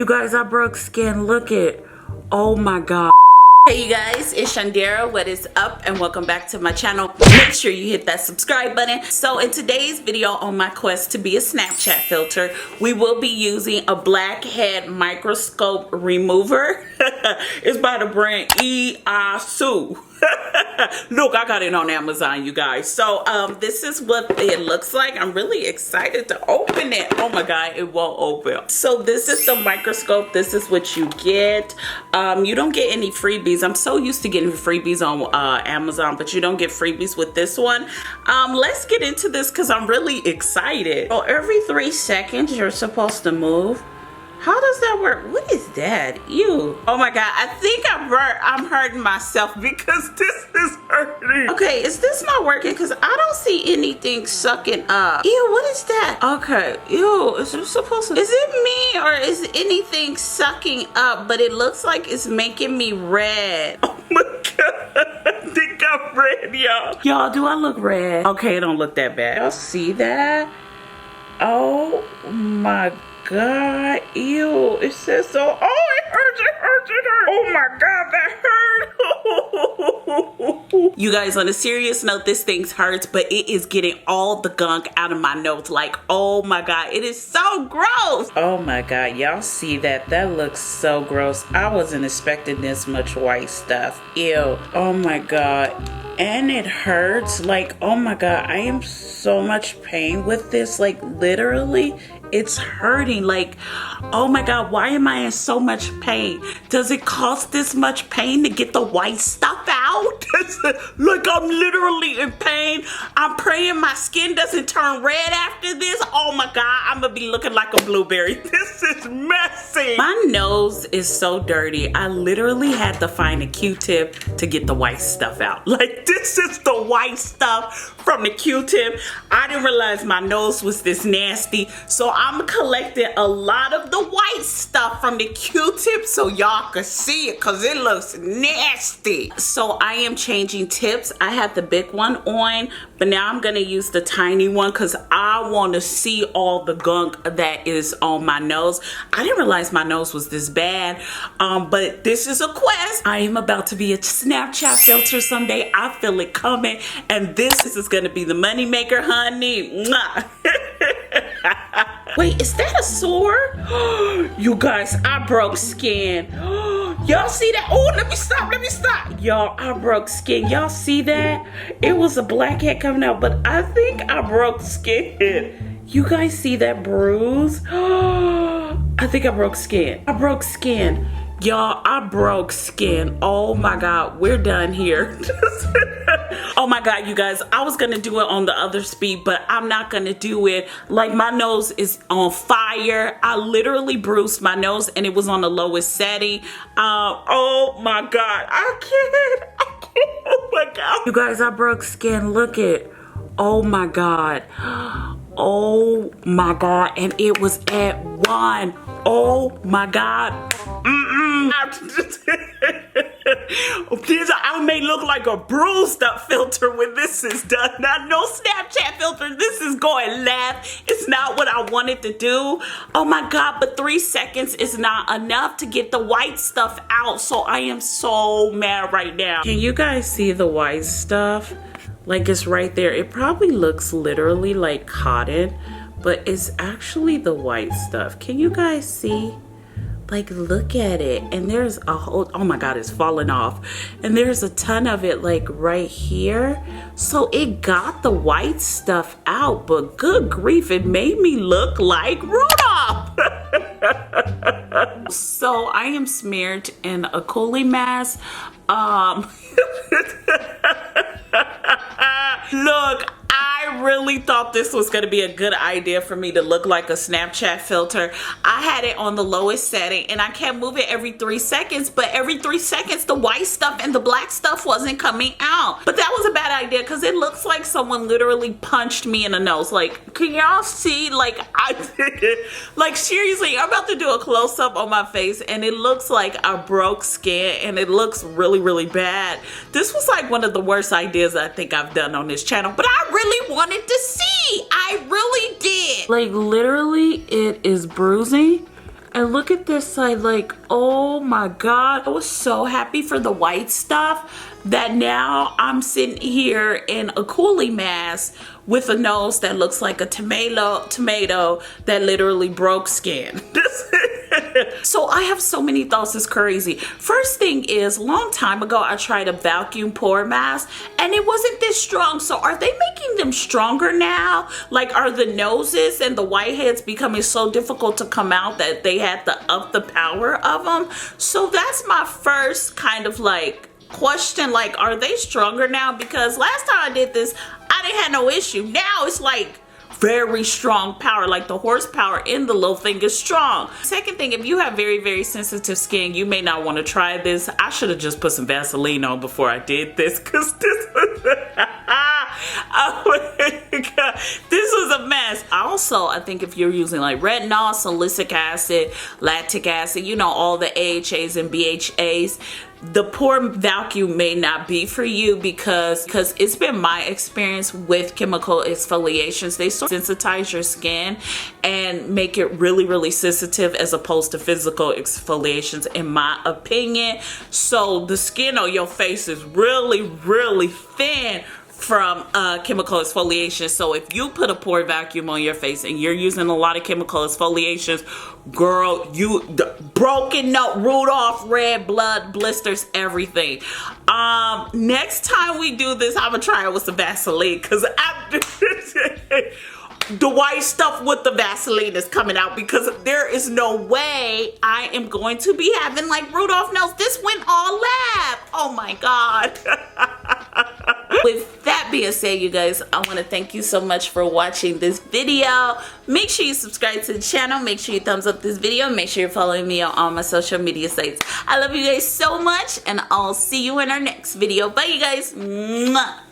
You guys, I broke skin. Look it. Oh my god. Hey you guys, it's Shandera. What is up? And welcome back to my channel. Make sure you hit that subscribe button. So in today's video on my quest to be a Snapchat filter, we will be using a blackhead microscope remover. It's by the brand Iasu. Look, I got it on Amazon, you guys. So this is what it looks like. I'm really excited to open it. Oh my god, it won't open. So this is the microscope. This is what you get. You don't get any freebies. I'm so used to getting freebies on Amazon, but you don't get freebies with this one. Let's get into this because I'm really excited. So every 3 seconds you're supposed to move. How does that work? What is that? Ew. Oh my god, I think I'm hurting myself because this is hurting. Okay, is this not working? Because I don't see anything sucking up. Ew, what is that? Okay, ew, is it supposed to? Is it me or is anything sucking up? But it looks like it's making me red. Oh my god, I think I'm red, y'all. Y'all, do I look red? Okay, it don't look that bad. Y'all see that? Oh my god, ew, it says so. Oh, it hurts, it hurts, it hurts. Oh my god, that hurt. You guys, on a serious note, this thing hurts, but it is getting all the gunk out of my nose. Like, oh my god, it is so gross. Oh my god, y'all see that? That looks so gross. I wasn't expecting this much white stuff. Ew. Oh my god. And it hurts. Like, oh my god, I am so much pain with this. Like, literally, it's hurting. Like, oh my god, why am I in so much pain? Does it cost this much pain to get the white stuff out? Like, I'm literally in pain. I'm praying my skin doesn't turn red after this. Oh my god, I'm gonna be looking like a blueberry. This is messy. My nose is so dirty. I literally had to find a Q-tip to get the white stuff out. Like, this is the white stuff from the Q-tip. I didn't realize my nose was this nasty, so I'm collecting a lot of the white stuff from the Q-tip so y'all can see it because it looks nasty. So I am changing tips. I had the big one on, but now I'm gonna use the tiny one because I want to see all the gunk that is on my nose. I didn't realize my nose was this bad, but this is a quest. I am about to be a Snapchat filter someday. I feel it coming, and this is gonna be the money maker, honey. Mwah. Wait, is that a sore? You guys, I broke skin. Y'all see that? Oh, let me stop, let me stop. Y'all, I broke skin. Y'all see that? It was a blackhead coming out, but I think I broke skin. You guys see that bruise? I think I broke skin. I broke skin. Y'all, I broke skin. Oh my god, we're done here. Oh my god, you guys, I was gonna do it on the other speed, but I'm not gonna do it. Like, my nose is on fire. I literally bruised my nose and it was on the lowest setting. Oh my god, I can't. Oh my god. You guys, I broke skin. Look it. Oh my god. Oh my god, and it was at 1. Oh my god. I may look like a bruised up filter when this is done. Now, no Snapchat filter. This is going left. It's not what I wanted to do. Oh my god, but 3 seconds is not enough to get the white stuff out. So I am so mad right now. Can you guys see the white stuff? Like, it's right there. It probably looks literally like cotton, but it's actually the white stuff. Can you guys see? Like, look at it. And there's a whole, oh my god, it's falling off. And there's a ton of it, like, right here. So it got the white stuff out, but good grief, it made me look like Rudolph. So I am smeared in a cooling mask. Look, I really thought this was going to be a good idea for me to look like a Snapchat filter. I had it on the lowest setting and I kept moving every 3 seconds, but every 3 seconds the white stuff and the black stuff wasn't coming out. But that was a bad idea because it looks like someone literally punched me in the nose. Like, can y'all see? Like, I did it. Like, seriously, I'm about to do a close-up on my face and it looks like I broke skin and it looks really, really bad. This was like one of the worst ideas I think I've done on this channel, but I really wanted to see. I really did. Like, literally, it is bruising And look at this side, like, oh my God. I was so happy for the white stuff that now I'm sitting here in a coolie mask with a nose that looks like a tomato that literally broke skin. So I have so many thoughts, it's crazy. First thing is, long time ago I tried a vacuum pore mask and it wasn't this strong. So are they making them stronger now? Like, are the noses and the whiteheads becoming so difficult to come out that they had to up the power of them? So that's my first kind of like question, like, are they stronger now? Because last time I did this, I didn't have no issue. Now it's like very strong power, like the horsepower in the little thing is strong. Second thing, if you have very, very sensitive skin, you may not want to try this. I should have just put some Vaseline on before I did this, because this was oh my God, this was a mess. Also, I think if you're using like retinol, salicylic acid, lactic acid, you know, all the AHAs and BHAs, the pore vacuum may not be for you, because it's been my experience with chemical exfoliations. They sort of sensitize your skin and make it really, really sensitive as opposed to physical exfoliations, in my opinion. So the skin on your face is really, really thin from chemical exfoliation. So if you put a pore vacuum on your face and you're using a lot of chemical exfoliations, girl, you broken nose, Rudolph, red blood, blisters, everything. Next time we do this, I'm gonna try it with some Vaseline, because the white stuff with the Vaseline is coming out, because there is no way I am going to be having like Rudolph nose. This went all lab. Oh my God. With that being said, you guys, I want to thank you so much for watching this video. Make sure you subscribe to the channel. Make sure you thumbs up this video. Make sure you're following me on all my social media sites. I love you guys so much, and I'll see you in our next video. Bye, you guys. Mwah.